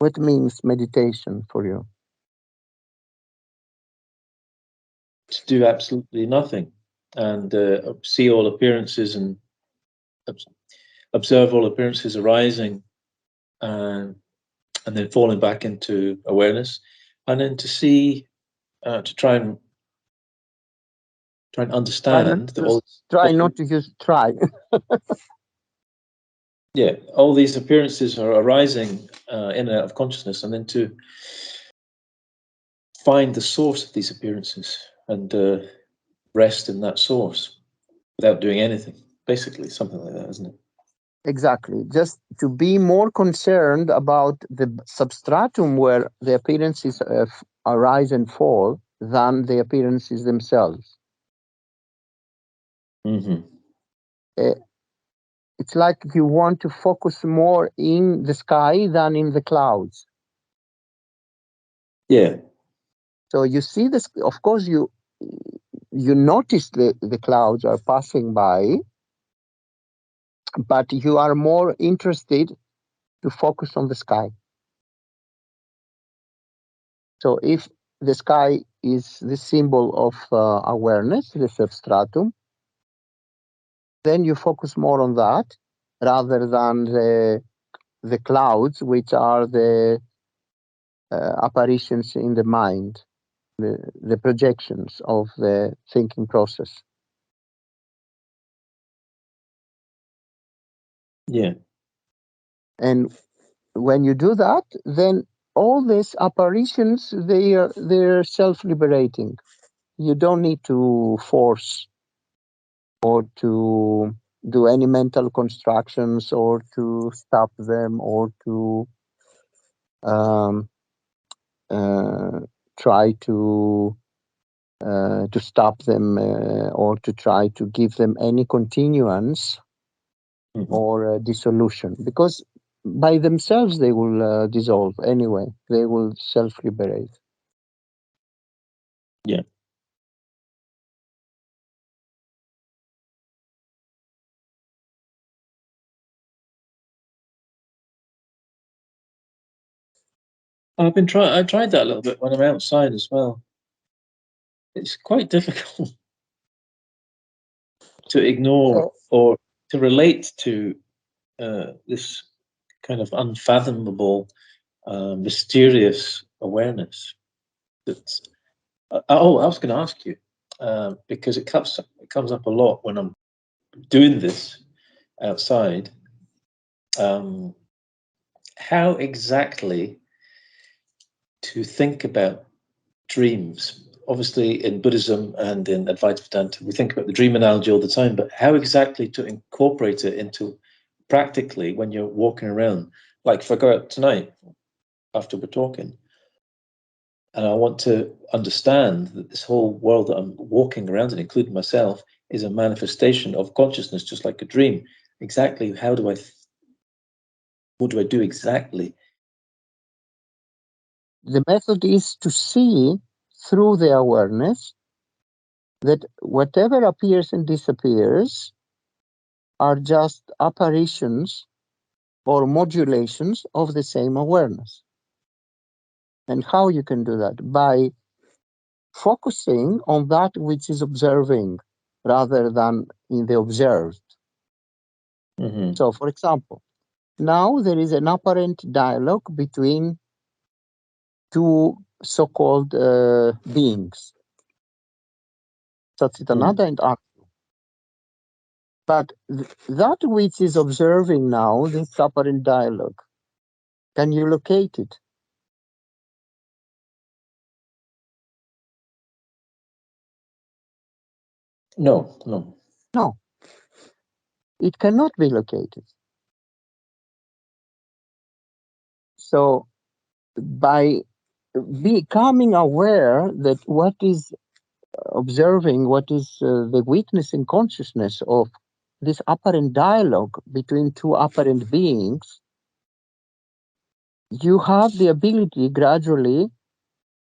What means meditation for you? To do absolutely nothing and see all appearances and observe all appearances arising and then falling back into awareness, and then to see, to try and understand try not to use try. Yeah, all these appearances are arising in and out of consciousness, and then to find the source of these appearances and rest in that source without doing anything. Basically, something like that, isn't it? Exactly. Just to be more concerned about the substratum where the appearances arise and fall than the appearances themselves. Mm-hmm. It's like you want to focus more in the sky than in the clouds. Yeah. So you see this, of course, you notice the clouds are passing by, but you are more interested to focus on the sky. So if the sky is the symbol of awareness, the substratum, then you focus more on that rather than the clouds, which are the apparitions in the mind, the projections of the thinking process. Yeah. And when you do that, then all these apparitions, they're self-liberating. You don't need to force or to do any mental constructions or to stop them or to try to stop them or to try to give them any continuance or dissolution, because by themselves they will dissolve anyway. They will self-liberate. Yeah. I tried that a little bit when I'm outside as well. It's quite difficult to ignore or to relate to this kind of unfathomable, mysterious awareness. That's I was going to ask you because it comes up a lot when I'm doing this outside. How exactly to think about dreams? Obviously, in Buddhism and in Advaita, we think about the dream analogy all the time, but how exactly to incorporate it into practically when you're walking around? Like if I go out tonight after we're talking, and I want to understand that this whole world that I'm walking around in, including myself, is a manifestation of consciousness, just like a dream. Exactly how do what do I do exactly? The method is to see through the awareness that whatever appears and disappears are just apparitions or modulations of the same awareness. And how you can do that? By focusing on that which is observing rather than in the observed. Mm-hmm. So, for example, now there is an apparent dialogue between two so-called beings, Satchitananda and Acharya. But that which is observing now, this apparent dialogue, can you locate it? No. No. It cannot be located. So by becoming aware that what is observing, what is the witnessing consciousness of this apparent dialogue between two apparent beings, you have the ability gradually,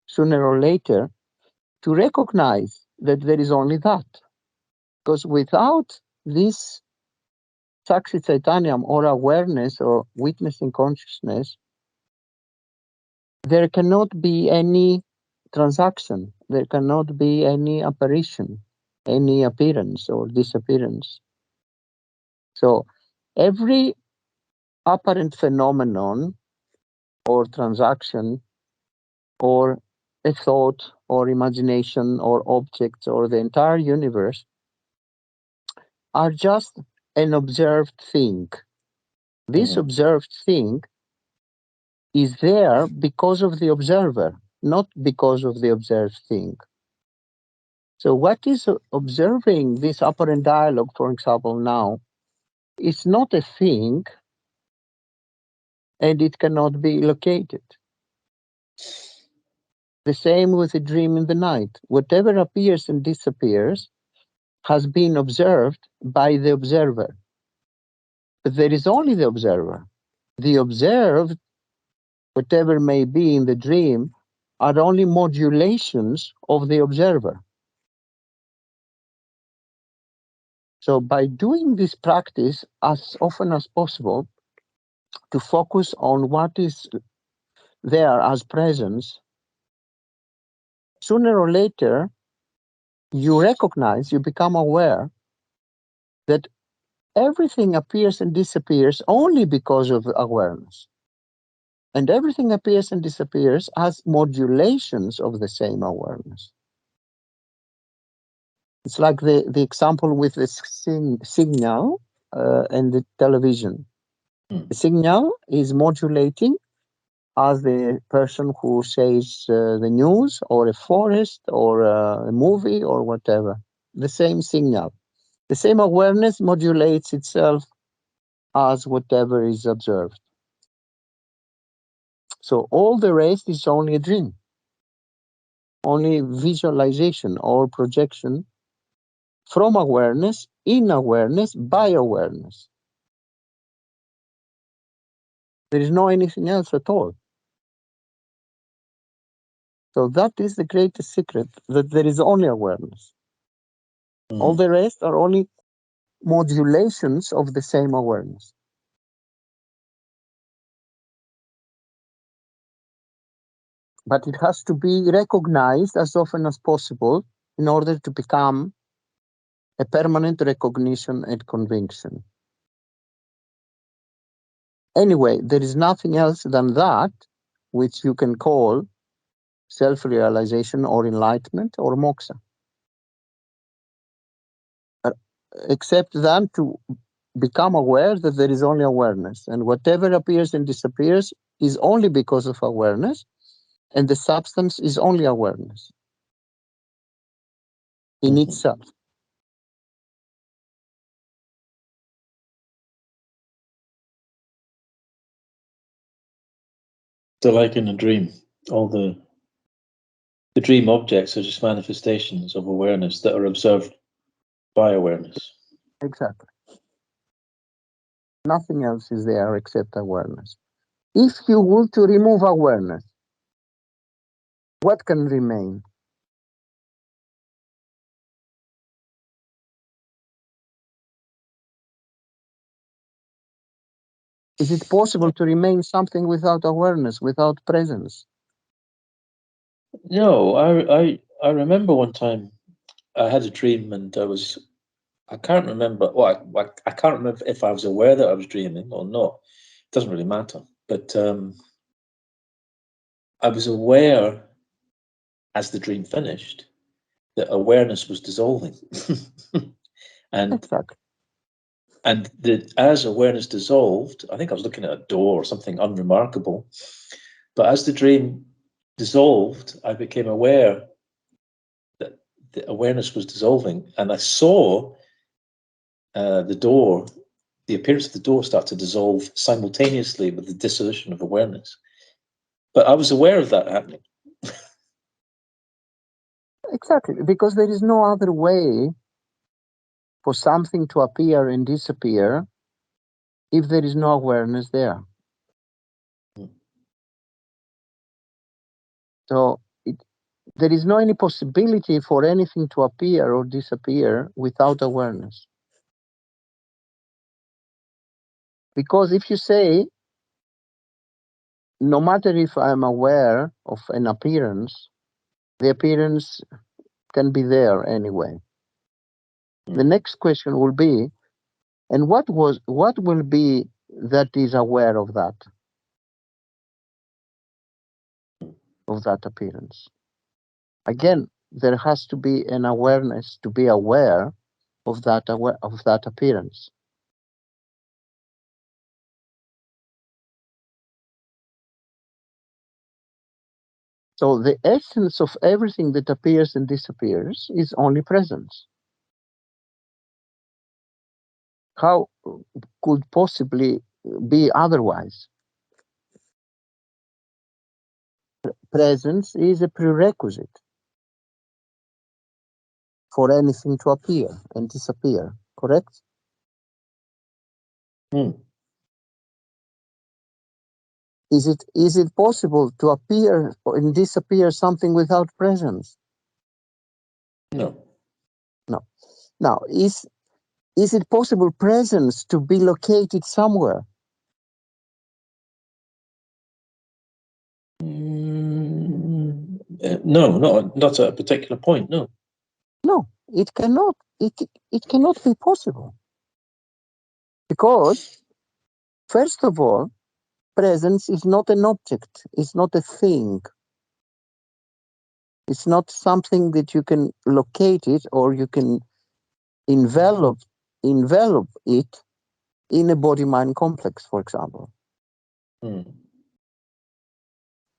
sooner or later, to recognize that there is only that. Because without this Sakshi Chaitanyam or awareness or witnessing consciousness, there cannot be any transaction, there cannot be any apparition, any appearance or disappearance. So every apparent phenomenon or transaction or a thought or imagination or objects or the entire universe are just an observed thing. This observed thing is there because of the observer, not because of the observed thing. So what is observing this apparent dialogue, for example, now, is not a thing, and it cannot be located. The same with a dream in the night. Whatever appears and disappears has been observed by the observer. But there is only the observer. The observed, whatever may be in the dream, are only modulations of the observer. So by doing this practice as often as possible, to focus on what is there as presence, sooner or later, you recognize, you become aware that everything appears and disappears only because of awareness. And everything appears and disappears as modulations of the same awareness. It's like the example with the signal and the television. The signal is modulating as the person who says the news or a forest or a movie or whatever. The same signal. The same awareness modulates itself as whatever is observed. So all the rest is only a dream, only visualization or projection from awareness, in awareness, by awareness. There is no anything else at all. So that is the greatest secret, that there is only awareness. All the rest are only modulations of the same awareness. But it has to be recognized as often as possible in order to become a permanent recognition and conviction. Anyway, there is nothing else than that which you can call self-realization or enlightenment or moksha. Except then to become aware that there is only awareness, and whatever appears and disappears is only because of awareness, and the substance is only awareness in itself. So like in a dream, all the dream objects are just manifestations of awareness that are observed by awareness. Exactly. Nothing else is there except awareness. If you were to remove awareness, what can remain? Is it possible to remain something without awareness, without presence? No, I remember one time I had a dream and I can't remember. Well, I can't remember if I was aware that I was dreaming or not. It doesn't really matter. But I was aware as the dream finished that awareness was dissolving, and Exactly. and that as awareness dissolved, I think I was looking at a door or something unremarkable. But as the dream dissolved, I became aware that the awareness was dissolving, and I saw the door, the appearance of the door start to dissolve simultaneously with the dissolution of awareness. But I was aware of that happening. Exactly, because there is no other way for something to appear and disappear if there is no awareness there. So there is no any possibility for anything to appear or disappear without awareness. Because if you say no matter if I'm aware of an appearance, the appearance can be there anyway. The next question will be, and what will be that is aware of that appearance? Again, there has to be an awareness to be aware of that appearance. So the essence of everything that appears and disappears is only presence. How could possibly be otherwise? Presence is a prerequisite for anything to appear and disappear, correct? Is it possible to appear and disappear something without presence? No. No. Now, is it possible presence to be located somewhere? No, not at a particular point, no. No, it cannot. It cannot be possible. Because, first of all, presence is not an object, it's not a thing. It's not something that you can locate it or you can envelop it in a body-mind complex, for example.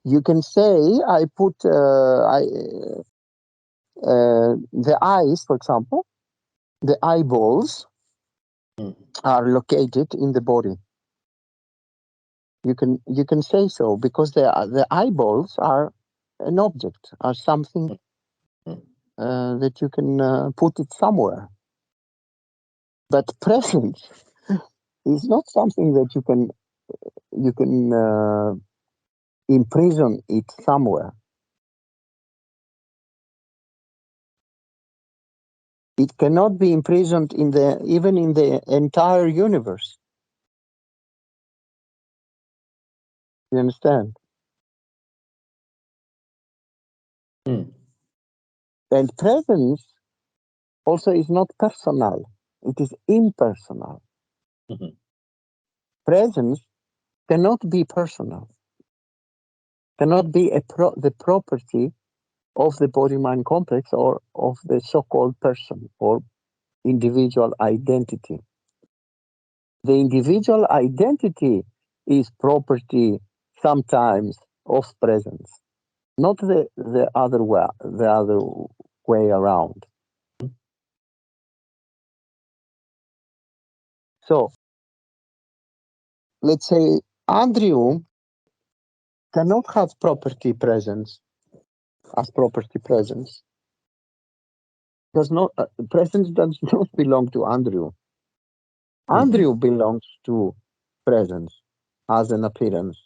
You can say, I put the eyes, for example, the eyeballs are located in the body. You can say so because the eyeballs are an object, are something that you can put it somewhere. But presence is not something that you can imprison it somewhere. It cannot be imprisoned even in the entire universe. You understand? And presence also is not personal. It is impersonal. Presence cannot be personal. Cannot be the property of the body-mind complex or of the so-called person or individual identity. The individual identity is property sometimes of presence, not the other way around. So let's say Andrew cannot have property presence as property presence. Presence does not belong to Andrew. Andrew belongs to presence as an appearance.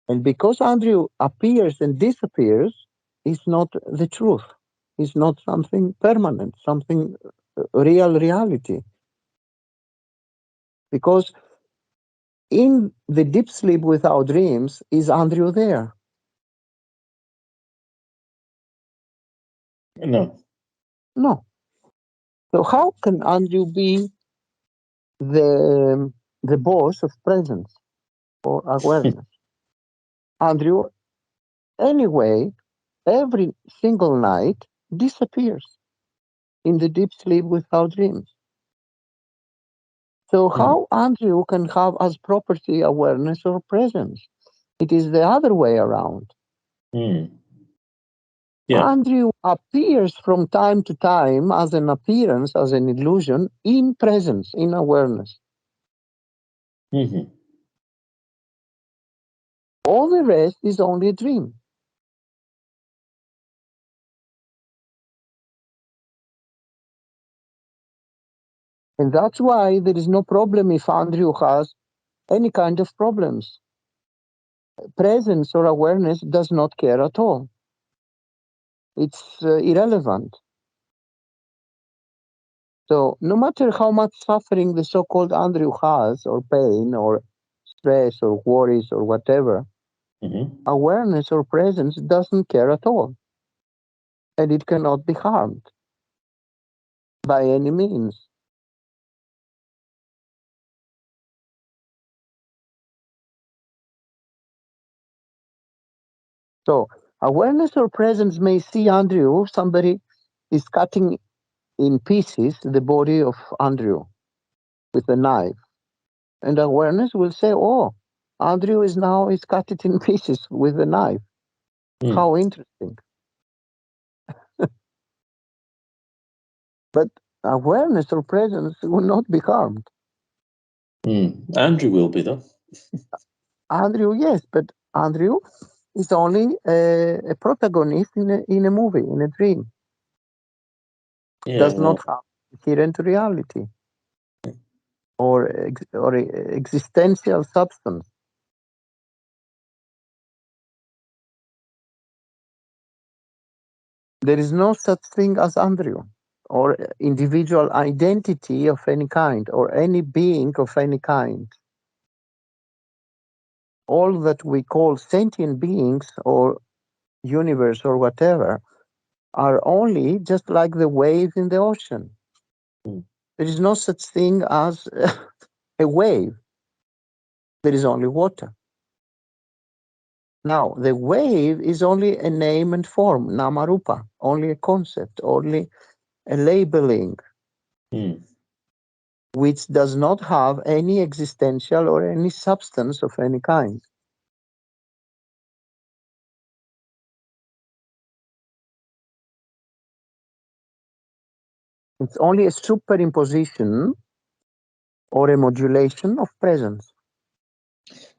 And because Andrew appears and disappears, it's not the truth. It's not something permanent, something real reality. Because in the deep sleep without dreams, is Andrew there? No. No. So how can Andrew be the boss of presence or awareness? Andrew, anyway, every single night disappears in the deep sleep without dreams. So how Andrew can have as property awareness or presence? It is the other way around. Yeah. Andrew appears from time to time as an appearance, as an illusion, in presence, in awareness. All the rest is only a dream. And that's why there is no problem if Andrew has any kind of problems. Presence or awareness does not care at all. It's irrelevant. So no matter how much suffering the so-called Andrew has, or pain, or stress or worries or whatever, Mm-hmm. awareness or presence doesn't care at all. And it cannot be harmed by any means. So awareness or presence may see Andrew, somebody is cutting in pieces the body of Andrew with a knife. And awareness will say, oh, Andrew is cut it in pieces with a knife. Mm. How interesting. But awareness or presence will not be harmed. Andrew will be, though. Andrew, yes, but Andrew is only a protagonist in a movie, in a dream. Yeah, Does well, not have inherent reality or existential substance. There is no such thing as Andrew or individual identity of any kind or any being of any kind. All that we call sentient beings or universe or whatever are only just like the waves in the ocean. There is no such thing as a wave. There is only water. Now, the wave is only a name and form, namarupa, only a concept, only a labeling, which does not have any existential or any substance of any kind. It's only a superimposition or a modulation of presence.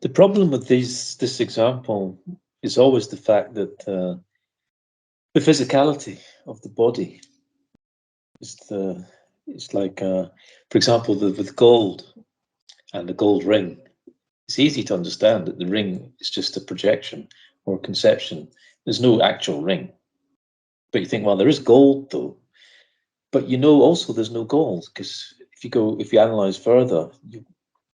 The problem with this example is always the fact that the physicality of the body is it's like, for example, with gold and the gold ring. It's easy to understand that the ring is just a projection or a conception. There's no actual ring. But you think, well, there is gold though. But you know also there's no gold, because if you analyze further,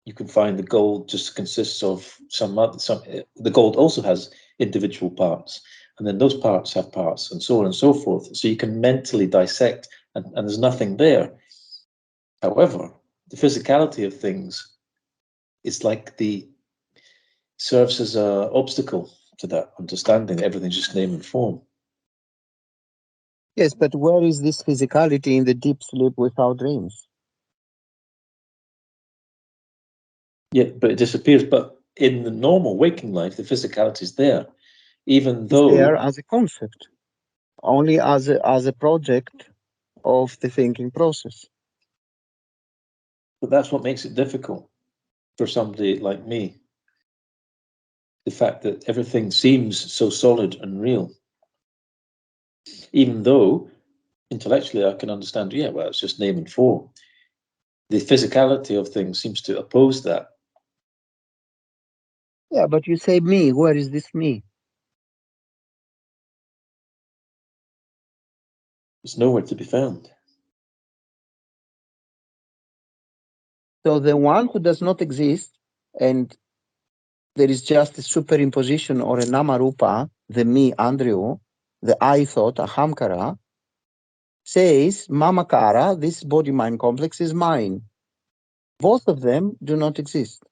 you can find the gold just consists of the gold also has individual parts, and then those parts have parts, and so on and so forth. So you can mentally dissect, and there's nothing there. However, the physicality of things is like serves as an obstacle to that understanding that everything's just name and form. Yes, but where is this physicality in the deep sleep without dreams? Yeah, but it disappears. But in the normal waking life, the physicality is there, even though it's there as a concept, only as a project of the thinking process. But that's what makes it difficult for somebody like me. The fact that everything seems so solid and real, even though intellectually I can understand, yeah, well, it's just name and form. The physicality of things seems to oppose that. Yeah, but you say me, where is this me? It's nowhere to be found. So the one who does not exist, and there is just a superimposition or a namarupa, the me, Andrew, the I thought, ahamkara, says, mamakara, this body-mind complex is mine. Both of them do not exist.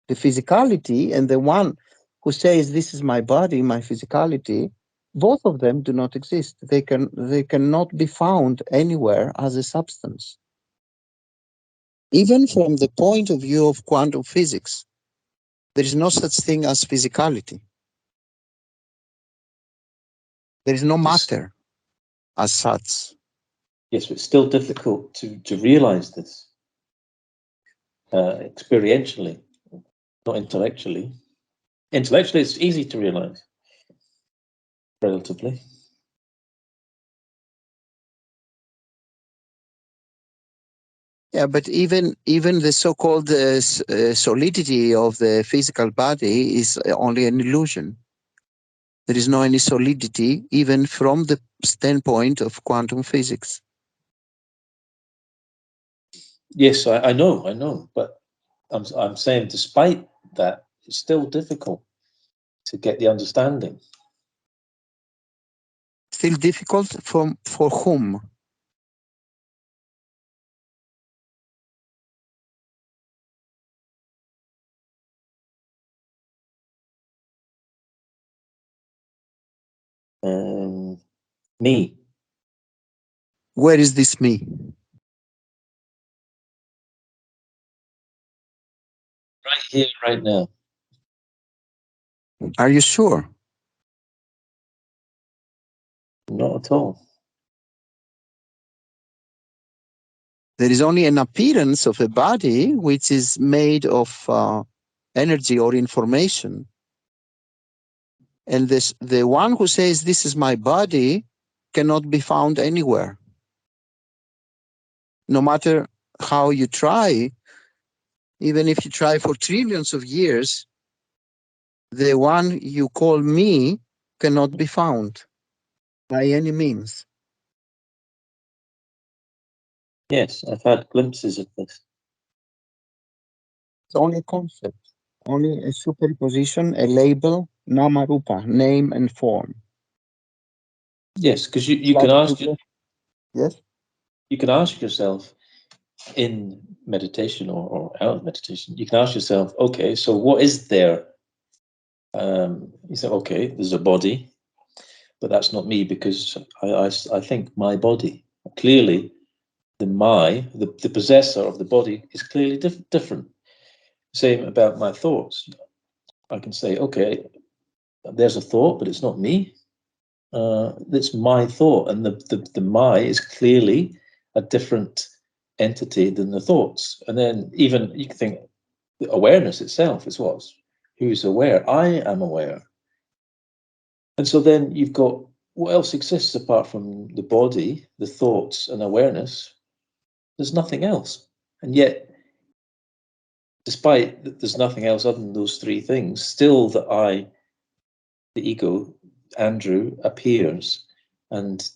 The physicality and the one who says, this is my body, my physicality, both of them do not exist. They cannot be found anywhere as a substance. Even from the point of view of quantum physics, there is no such thing as physicality. There is no matter as such. Yes, but it's still difficult to realize this experientially, not intellectually. Intellectually, it's easy to realize, relatively. Yeah, but even the so-called solidity of the physical body is only an illusion. There is no any solidity, even from the standpoint of quantum physics. Yes, I know, but I'm saying despite that, it's still difficult to get the understanding. Still difficult for whom? Me. Where is this me? Right here, right now. Are you sure? Not at all. There is only an appearance of a body which is made of energy or information. And the one who says, this is my body, cannot be found anywhere. No matter how you try, even if you try for trillions of years, the one you call me cannot be found by any means. Yes, I've had glimpses of this. It's only a concept, only a superposition, a label, nama rupa, name and form. Yes, because you Like can ask yes. You can ask yourself in meditation or out of meditation, you can ask yourself, okay, so what is there? You say, okay, there's a body, but that's not me because I think my body. Clearly, the possessor of the body is clearly different. Same about my thoughts. I can say, okay, there's a thought, but it's not me. It's my thought, and the my is clearly a different entity than the thoughts. And then even you can think the awareness itself is who's aware. I am aware. And so then you've got what else exists apart from the body, the thoughts, and awareness? There's nothing else. And yet, despite that there's nothing else other than those three things, still the ego, Andrew, appears, and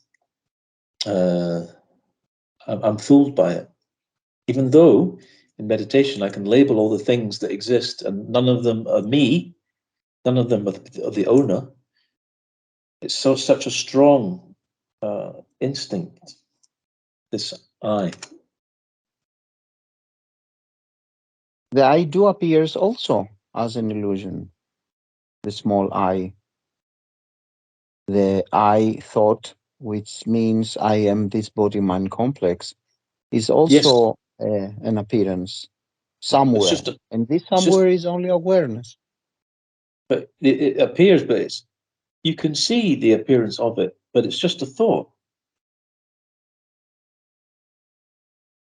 I'm fooled by it. Even though in meditation I can label all the things that exist and none of them are me, none of them are the owner. It's such a strong instinct, this I. The I do appears also as an illusion, the small I. The I thought, which means I am this body-mind complex, is Yes, also an appearance it's somewhere. just And this it's just somewhere is only awareness. but it appears, but you can see the appearance of it, but it's just a thought.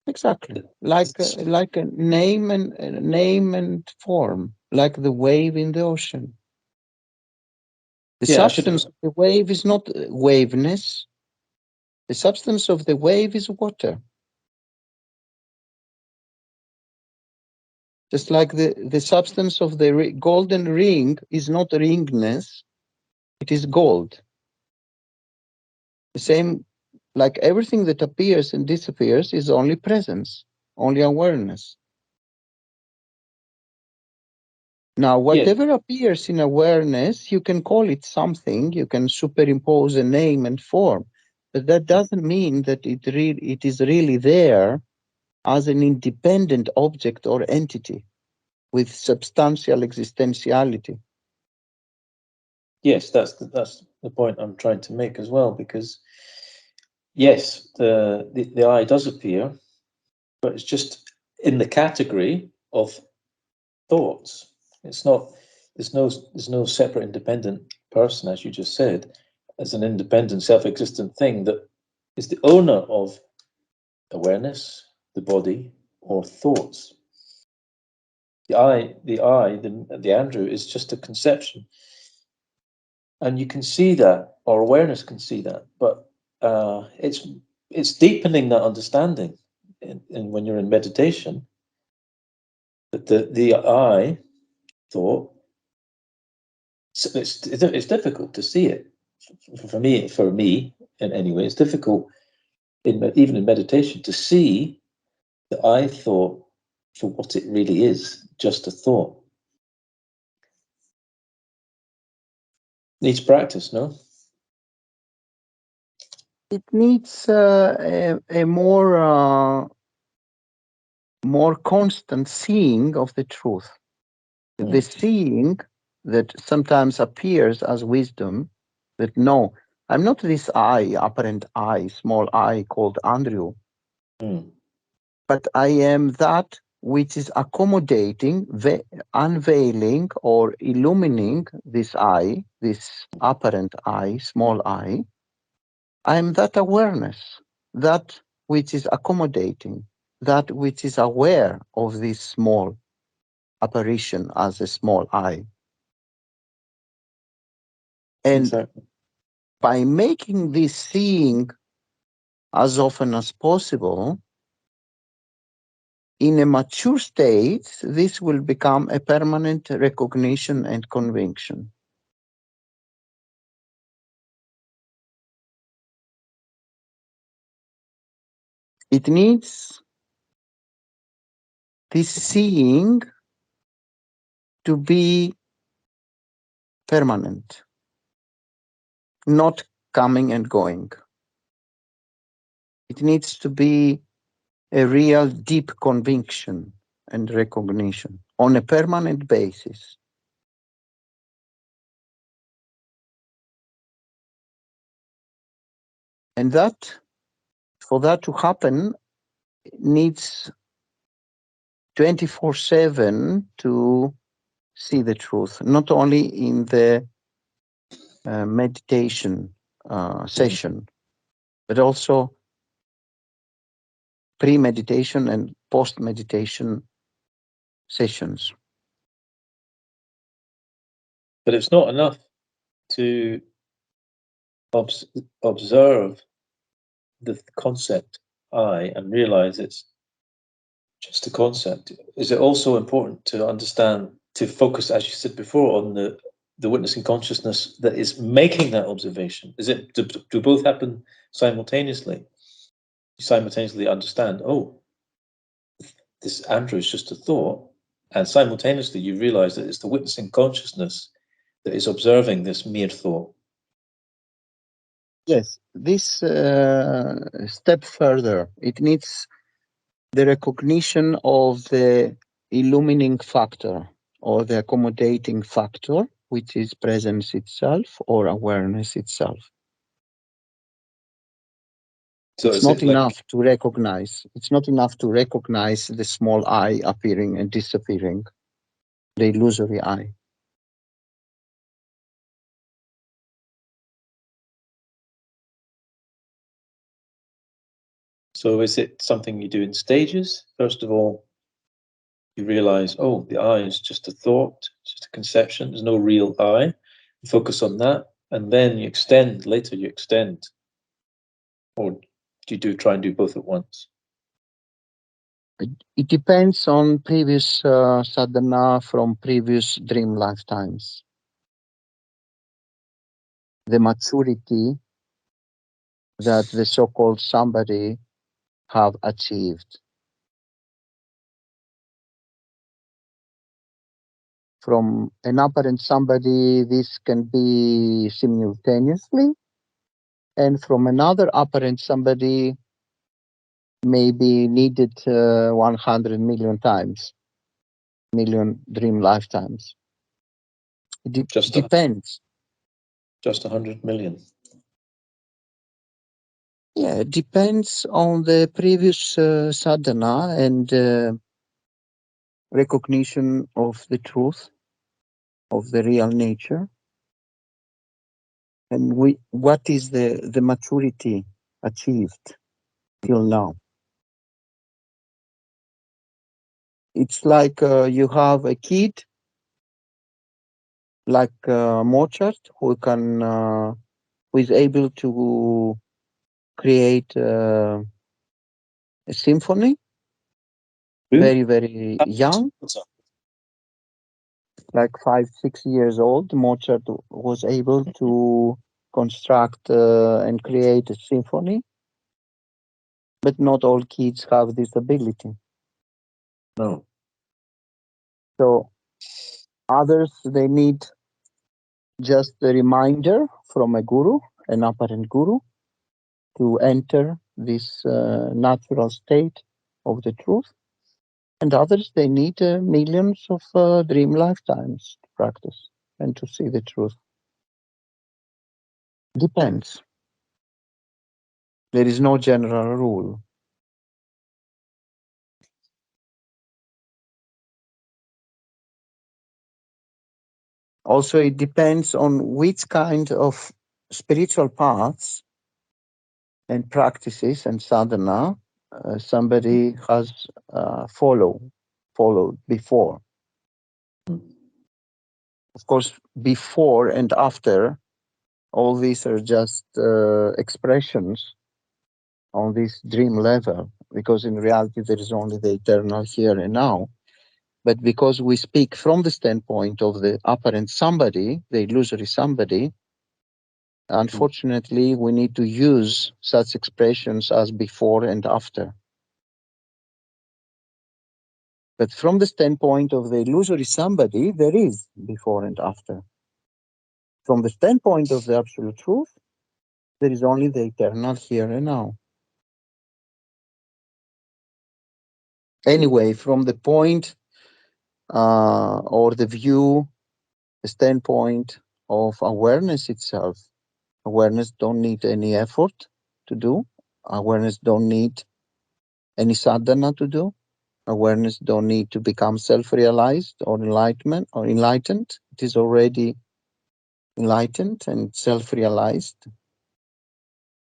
Exactly. Like a name and form, like the wave in the ocean. The Yeah, I should substance of the wave is not waveness. The substance of the wave is water. Just like the substance of the golden ring is not ringness, it is gold. The same, like everything that appears and disappears is only presence, only awareness. Now, yes, whatever appears in awareness, you can call it something, you can superimpose a name and form, but that doesn't mean that it is really there as an independent object or entity with substantial existentiality. yes, that's the point I'm trying to make as well, because yes, the I does appear, but it's just in the category of thoughts. It's not. There's no separate independent person, as you just said, as an independent, self-existent thing that is the owner of awareness, the body, or thoughts. The Andrew is just a conception, and you can see that, or awareness can see that, but it's deepening that understanding, and when you're in meditation, that the I thought, it's difficult to see it. For me, in any way, it's difficult even in meditation to see the I thought for what it really is, just a thought. Needs practice, no? It needs a more constant seeing of the truth. The seeing that sometimes appears as wisdom, that no, I'm not this I, apparent I, small I called Andrew, but I am that which is accommodating, unveiling or illumining this I, this apparent I, small I. I am that awareness, that which is accommodating, that which is aware of this small apparition as a small I. And exactly. by making this seeing as often as possible, in a mature state, this will become a permanent recognition and conviction. It needs this seeing to be permanent, not coming and going. It needs to be a real deep conviction and recognition on a permanent basis. And that, for that to happen, needs 24/7 to see the truth, not only in the meditation session, but also pre-meditation and post-meditation sessions. But it's not enough to observe the concept I and realize it's just a concept. Is it also important to understand, to focus, as you said before, on the witnessing consciousness that is making that observation? Is it, do both happen simultaneously? You simultaneously understand, oh, this Andrew is just a thought, and simultaneously you realize that it's the witnessing consciousness that is observing this mere thought. Yes, this step further, it needs the recognition of the illumining factor or the accommodating factor, which is presence itself or awareness itself. So it's not enough to recognize. It's not enough to recognize the small I appearing and disappearing, the illusory I. So is it something you do in stages? First of all, you realize, oh, the I is just a thought, just a conception. There's no real I. You focus on that, and then you extend. Later, you extend, or do you try and do both at once? It depends on previous sadhana from previous dream lifetimes. The maturity that the so-called somebody have achieved. From an apparent somebody, this can be simultaneously, and from another apparent somebody, maybe needed 100 million times, million dream lifetimes. It depends. Just 100 million. Yeah, it depends on the previous sadhana and recognition of the truth, of the real nature, and what is the maturity achieved till now. It's like you have a kid like Mozart who is able to create a symphony very, very young, like 5, 6 years old. Mozart was able to construct and create a symphony, but not all kids have this ability. No. So others, they need just a reminder from a guru, an apparent guru, to enter this natural state of the truth. And others, they need millions of dream lifetimes to practice and to see the truth. Depends. There is no general rule. Also, it depends on which kind of spiritual paths and practices and sadhana somebody has followed before. Of course, before and after, all these are just expressions on this dream level, because in reality there is only the eternal here and now. But because we speak from the standpoint of the apparent somebody, the illusory somebody, unfortunately we need to use such expressions as before and after. But from the standpoint of the illusory somebody, there is before and after. From the standpoint of the absolute truth, there is only the eternal here and now. Anyway, from the point or the view, the standpoint of awareness itself, awareness don't need any effort to do. Awareness don't need any sadhana to do. Awareness don't need to become self-realized or enlightened. It is already enlightened and self-realized.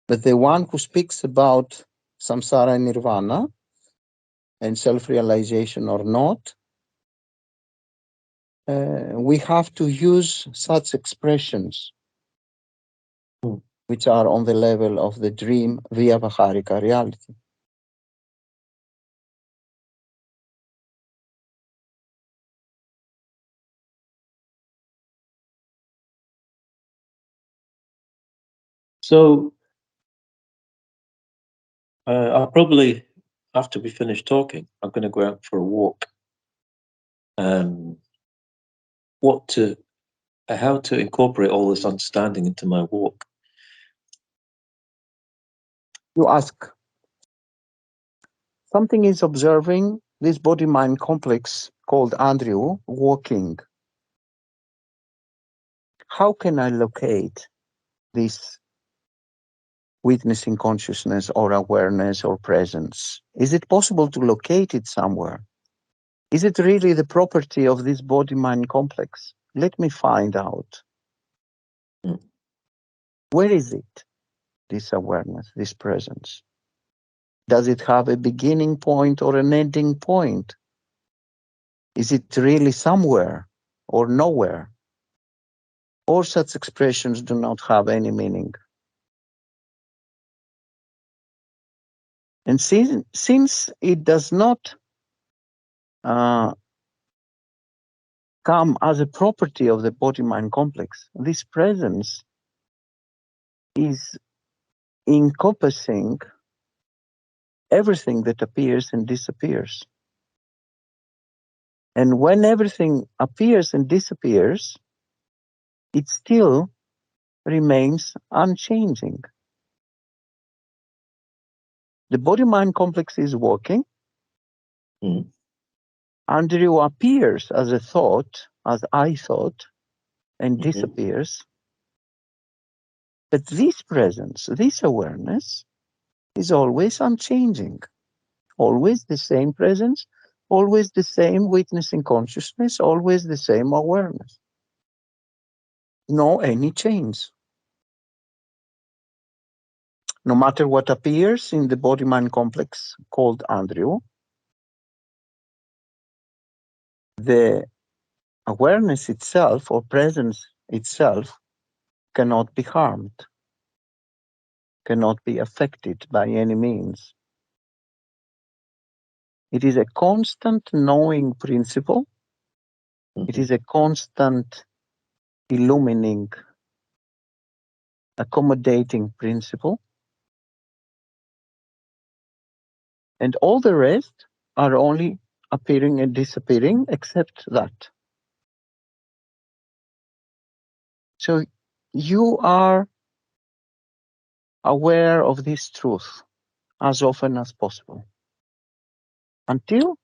But the one who speaks about samsara and nirvana and self-realization or not, we have to use such expressions which are on the level of the dream via Vaharika reality. So I'll probably, after we finish talking, I'm going to go out for a walk. How to incorporate all this understanding into my walk. You ask, something is observing this body-mind complex called Andrew walking. How can I locate this witnessing consciousness or awareness or presence? Is it possible to locate it somewhere? Is it really the property of this body-mind complex? Let me find out. Where is it, this awareness, this presence? Does it have a beginning point or an ending point? Is it really somewhere or nowhere? Or such expressions do not have any meaning? And since it does not come as a property of the body-mind complex, this presence is encompassing everything that appears and disappears. And when everything appears and disappears, it still remains unchanging. The body-mind complex is working. Andrew appears as a thought, as I thought, and disappears. But this presence, this awareness, is always unchanging. Always the same presence, always the same witnessing consciousness, always the same awareness. No any change. No matter what appears in the body-mind complex called Andrew, the awareness itself or presence itself cannot be harmed, cannot be affected by any means. It is a constant knowing principle. It is a constant illumining, accommodating principle. And all the rest are only appearing and disappearing except that. So you are aware of this truth as often as possible until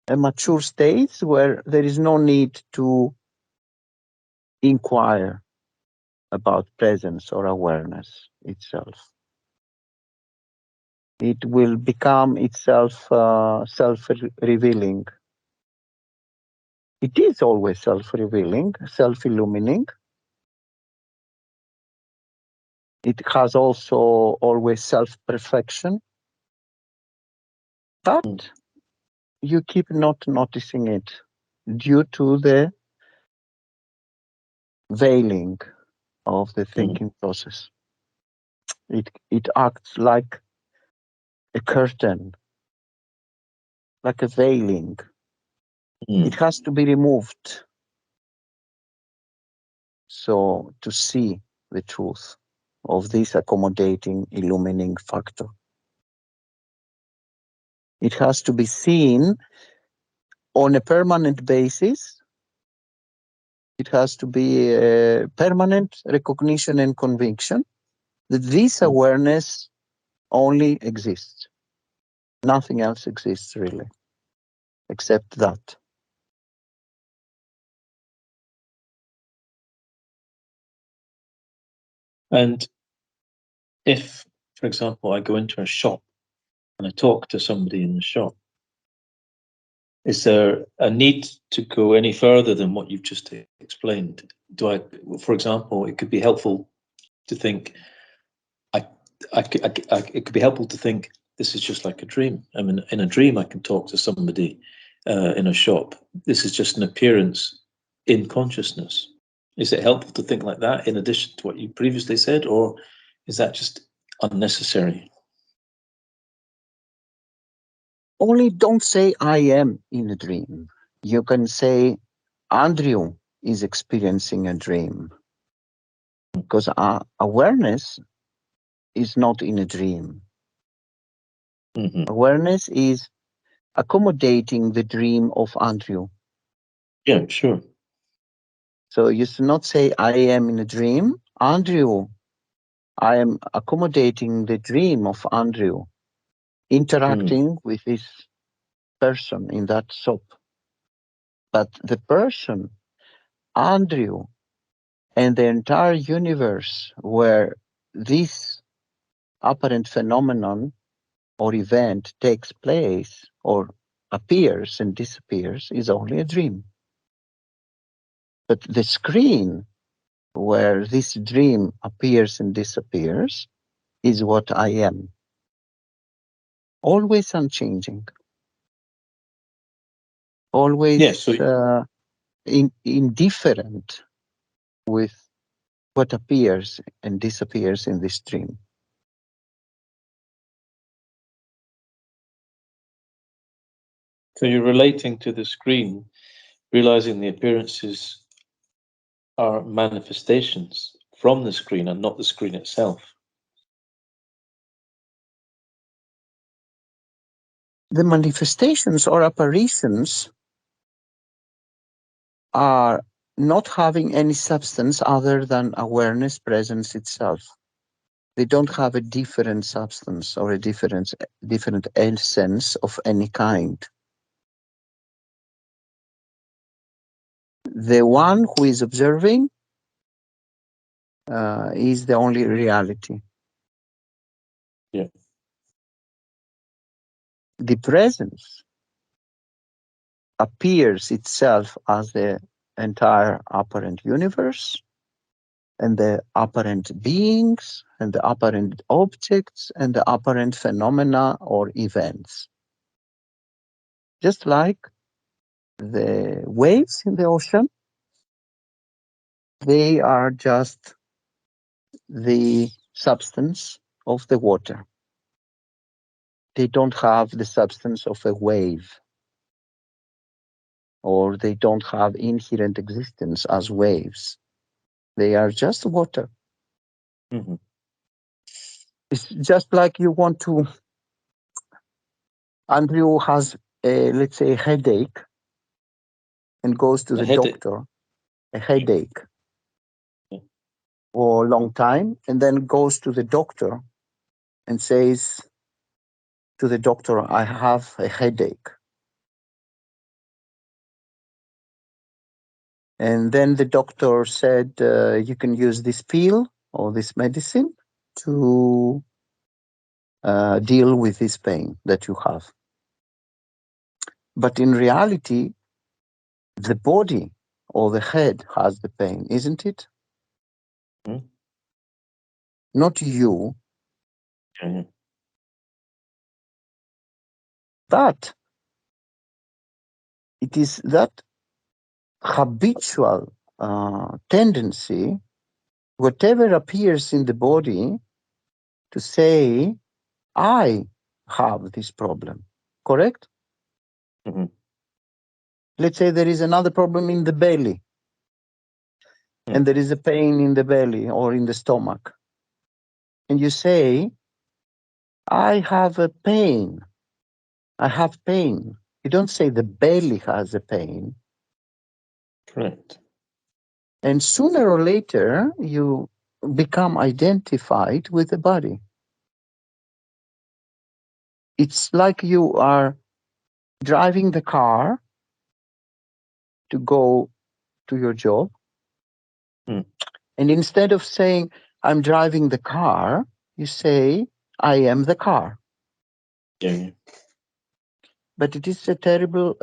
a mature stage where there is no need to inquire about presence or awareness itself. It will become itself self-revealing. It is always self-revealing, self-illumining. It has also always self-perfection, but you keep not noticing it due to the veiling of the thinking process. It acts like a curtain, like a veiling. It has to be removed so to see the truth of this accommodating, illumining factor. It has to be seen on a permanent basis. It has to be a permanent recognition and conviction that this awareness only exists. Nothing else exists really, except that. And if, for example, I go into a shop and I talk to somebody in the shop, is there a need to go any further than what you've just explained? For example, it could be helpful to think, it could be helpful to think this is just like a dream. I mean, in a dream, I can talk to somebody in a shop. This is just an appearance in consciousness. Is it helpful to think like that in addition to what you previously said, or is that just unnecessary? Only don't say I am in a dream. You can say Andrew is experiencing a dream, because our awareness is not in a dream. Awareness is accommodating the dream of Andrew. Yeah, sure. So you should not say I am in a dream. Andrew, I am accommodating the dream of Andrew, interacting with this person in that shop. But the person, Andrew, and the entire universe where this apparent phenomenon or event takes place or appears and disappears is only a dream. But the screen where this dream appears and disappears is what I am. Always unchanging. Always indifferent with what appears and disappears in this dream. So you're relating to the screen, realizing the appearances are manifestations from the screen and not the screen itself. The manifestations or apparitions are not having any substance other than awareness presence itself. They don't have a different substance or a different essence of any kind. The one who is observing is the only reality. Yeah. The presence appears itself as the entire apparent universe and the apparent beings and the apparent objects and the apparent phenomena or events. Just like the waves in the ocean, they are just the substance of the water. They don't have the substance of a wave, or they don't have inherent existence as waves. They are just water. It's just like you want to, Andrew has let's say, a headache and goes to A the headache. doctor, a headache for a long time, and then goes to the doctor and says to the doctor, I have a headache. And then the doctor said, you can use this pill or this medicine to deal with this pain that you have. But in reality, the body or the head has the pain, isn't it? Mm. Not you. Mm. But it is that habitual tendency, whatever appears in the body, to say, I have this problem. Correct? Mm-hmm. Let's say there is another problem in the belly, and there is a pain in the belly or in the stomach. And you say, I have a pain. I have pain. You don't say the belly has a pain. Correct. And sooner or later, you become identified with the body. It's like you are driving the car to go to your job. Mm. And instead of saying, I'm driving the car, you say, I am the car. Yeah. But it is a terrible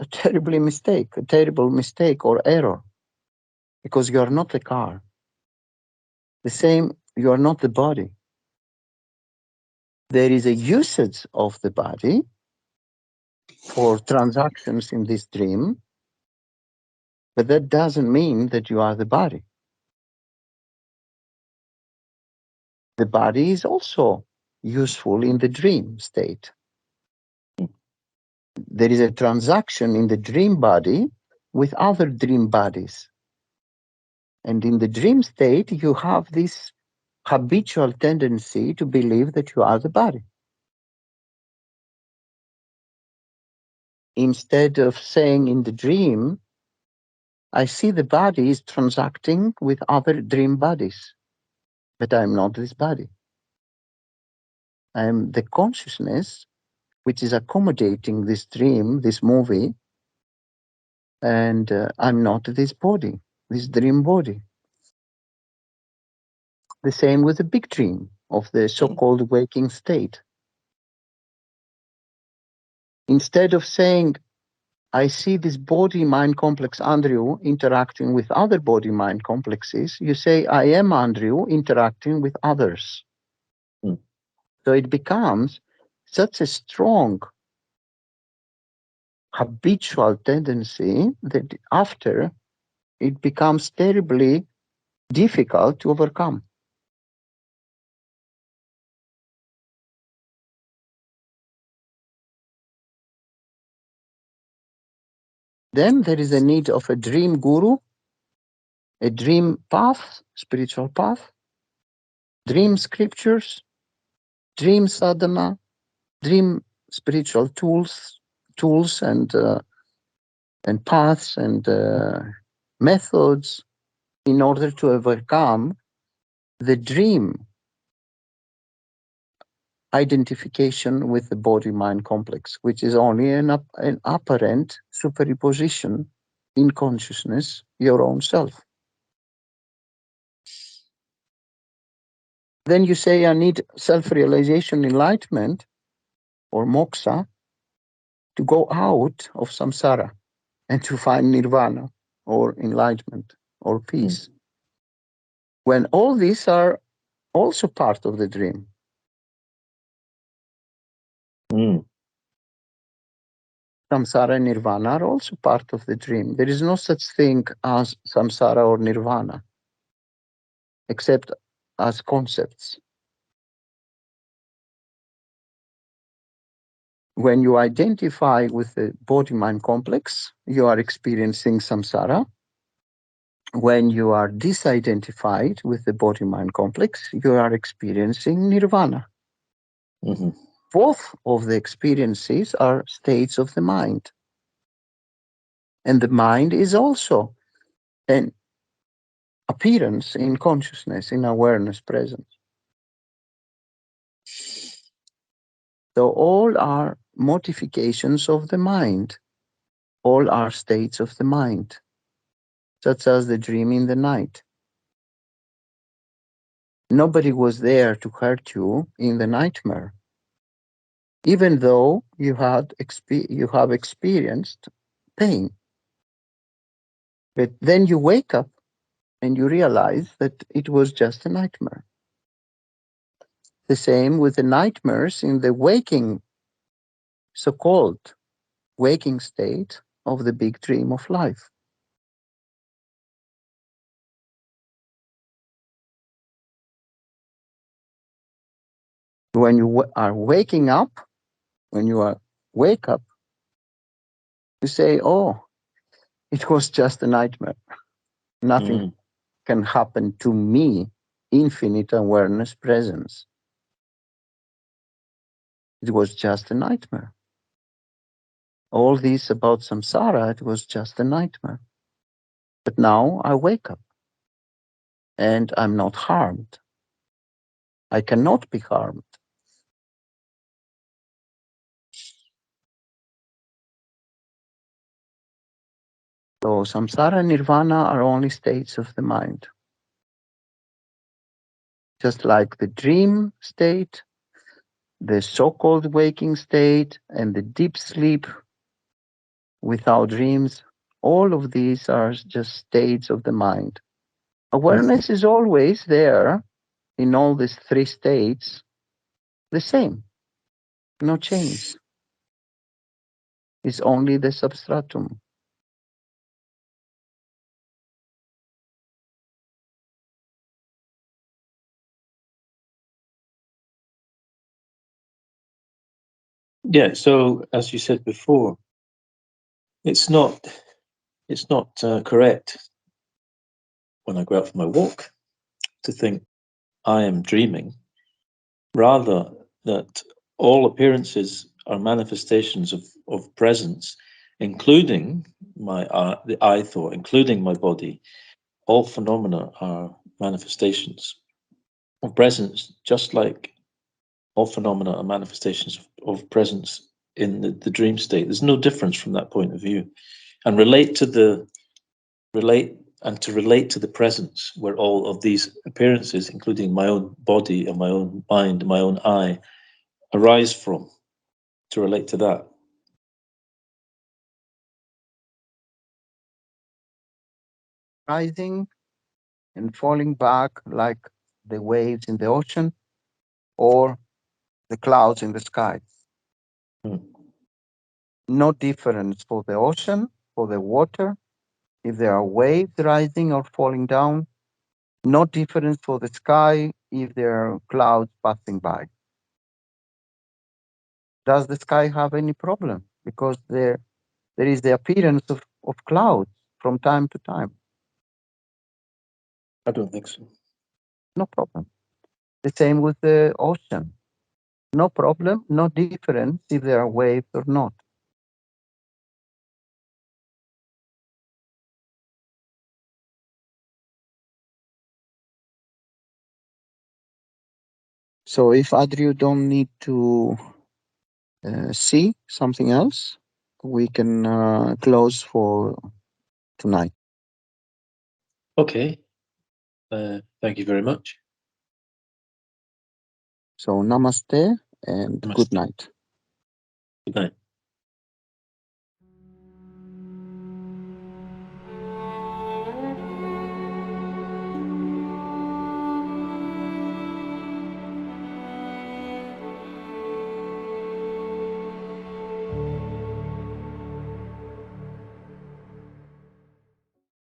mistake or error, because you are not the car. The same, you are not the body. There is a usage of the body for transactions in this dream, but that doesn't mean that you are the body. The body is also useful in the dream state. There is a transaction in the dream body with other dream bodies. And in the dream state, you have this habitual tendency to believe that you are the body. Instead of saying in the dream, I see the body is transacting with other dream bodies, but I'm not this body. I am the consciousness which is accommodating this dream, this movie, and I'm not this body, this dream body. The same with the big dream of the so-called waking state. Instead of saying, I see this body-mind complex Andrew interacting with other body-mind complexes, you say, I am Andrew interacting with others. Mm. So it becomes such a strong habitual tendency that after it becomes terribly difficult to overcome. Then there is a need of a dream guru, a dream path, spiritual path, dream scriptures, dream sadhana, dream spiritual tools and paths and methods in order to overcome the dream identification with the body-mind complex, which is only an apparent superposition in consciousness, your own self. Then you say, I need self-realization, enlightenment, or moksha, to go out of samsara and to find nirvana, or enlightenment, or peace. When all these are also part of the dream. Samsara and nirvana are also part of the dream. There is no such thing as samsara or nirvana, except as concepts. When you identify with the body-mind complex, you are experiencing samsara. When you are disidentified with the body-mind complex, you are experiencing nirvana. Mm-hmm. Both of the experiences are states of the mind. And the mind is also an appearance in consciousness, in awareness presence. So all are modifications of the mind. All are states of the mind, such as the dream in the night. Nobody was there to hurt you in the nightmare, even though you have experienced pain. But then you wake up and you realize that it was just a nightmare. The same with the nightmares in the waking, so-called waking state of the big dream of life. When you are waking up, when you are wake up, you say, oh, it was just a nightmare. Nothing can happen to me, infinite awareness presence. It was just a nightmare. All this about samsara, it was just a nightmare. But now I wake up and I'm not harmed. I cannot be harmed. So samsara and nirvana are only states of the mind. Just like the dream state, the so-called waking state, and the deep sleep without dreams, all of these are just states of the mind. Awareness is always there in all these three states, the same, no change. It's only the substratum. Yeah, so as you said before, it's not correct when I go out for my walk to think I am dreaming. Rather, that all appearances are manifestations of presence, including the I thought, including my body. All phenomena are manifestations of presence, just like all phenomena are manifestations of presence in the dream state. There's no difference from that point of view. And relate to the presence where all of these appearances, including my own body and my own mind, my own I, arise from, to relate to that. Rising and falling back like the waves in the ocean or the clouds in the sky. No difference for the ocean, for the water, if there are waves rising or falling down. No difference for the sky if there are clouds passing by. Does the sky have any problem? Because there is the appearance of clouds from time to time. I don't think so. No problem. The same with the ocean. No problem, no difference if there are waves or not. So if Adriu don't need to see something else, we can close for tonight. Okay. Thank you very much. So namaste and Namaste. good night. Good night.